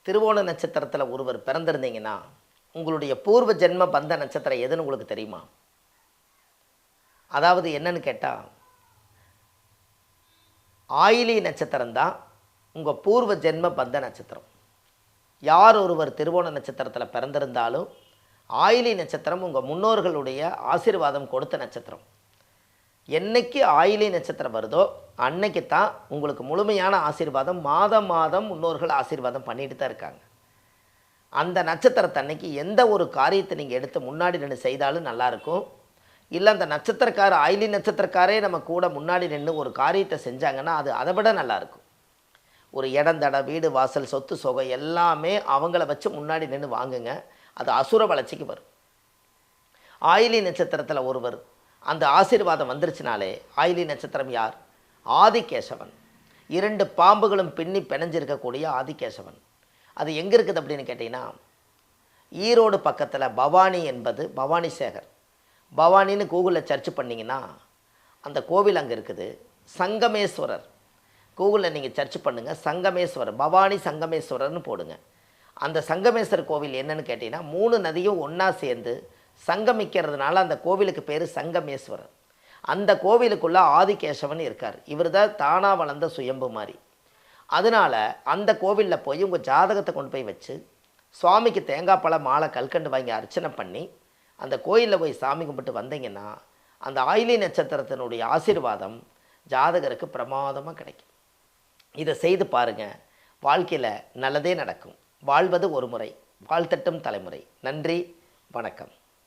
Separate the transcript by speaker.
Speaker 1: திருவோண நட்சத்திரத்தில் ஒருவர் பிறந்திருந்தீங்கன்னா உங்களுடைய பூர்வ ஜென்ம பந்த நட்சத்திரம் எதுன்னு உங்களுக்கு தெரியுமா? அதாவது என்னன்னு கேட்டால், ஆயிலி நட்சத்திரம் தான் உங்கள் பூர்வ ஜென்ம பந்த நட்சத்திரம். யார் ஒருவர் திருவோண நட்சத்திரத்தில் பிறந்திருந்தாலும் ஆயிலி நட்சத்திரம் உங்கள் முன்னோர்களுடைய ஆசீர்வாதம் கொடுத்த நட்சத்திரம். என்னைக்கு ஆயிலி நட்சத்திரம் வருதோ அன்னைக்கு தான் உங்களுக்கு முழுமையான ஆசீர்வாதம். மாதம் மாதம் முன்னோர்கள் ஆசீர்வாதம் பண்ணிட்டு தான் இருக்காங்க. அந்த நட்சத்திரத்தன்னைக்கு எந்த ஒரு காரியத்தை நீங்கள் எடுத்து முன்னாடி நின்று செய்தாலும் நல்லாயிருக்கும். இல்லை அந்த நட்சத்திரக்கார ஆயிலி நட்சத்திரக்காரே நம்ம கூட முன்னாடி நின்று ஒரு காரியத்தை செஞ்சாங்கன்னா அது அதை விட நல்லாயிருக்கும். ஒரு இடந்தட வீடு வாசல் சொத்து சொகை எல்லாமே அவங்கள வச்சு முன்னாடி நின்று வாங்குங்க. அது அசுர வளர்ச்சிக்கு வரும். ஆயிலி நட்சத்திரத்தில் ஒருவர் அந்த ஆசீர்வாதம் வந்துருச்சுனாலே, ஆயிலி நட்சத்திரம் யார்? ஆதிகேசவன். 2 பாம்புகளும் பின்னி பிணைஞ்சிருக்கக்கூடிய ஆதிகேசவன். அது எங்கே இருக்குது அப்படின்னு கேட்டிங்கன்னா, ஈரோடு பக்கத்தில் பவானி என்பது பவானி சேகர். பவானின்னு கூகுளில் சர்ச் பண்ணிங்கன்னா அந்த கோவில் அங்கே இருக்குது. சங்கமேஸ்வரர் கூகுளில் நீங்கள் சர்ச் பண்ணுங்கள். சங்கமேஸ்வரர், பவானி சங்கமேஸ்வரர்னு போடுங்க. அந்த சங்கமேஸ்வரர் கோவில் என்னன்னு கேட்டிங்கன்னா, 3 நதியும் ஒன்றா சேர்ந்து சங்கமிக்கிறதுனால அந்த கோவிலுக்கு பேர் சங்கமேஸ்வரர். அந்த கோவிலுக்குள்ளே ஆதிகேசவன் இருக்கார். இவர் தான் தானாக வளர்ந்த சுயம்பு மாதிரி. அதனால் அந்த கோவிலில் போய் உங்கள் ஜாதகத்தை கொண்டு போய் வச்சு சுவாமிக்கு தேங்காய் பழம் மாலை கல்கண்டு வாங்கி அர்ச்சனை பண்ணி அந்த கோயிலில் போய் சாமி கும்பிட்டு வந்தீங்கன்னா அந்த ஆயிலி நட்சத்திரத்தினுடைய ஆசீர்வாதம் ஜாதகருக்கு பிரமாதமாக கிடைக்கும். இதை செய்து பாருங்கள். வாழ்க்கையில் நல்லதே நடக்கும். வாழ்வது ஒரு முறை, வாழ்த்தட்டும் தலைமுறை. நன்றி, வணக்கம்.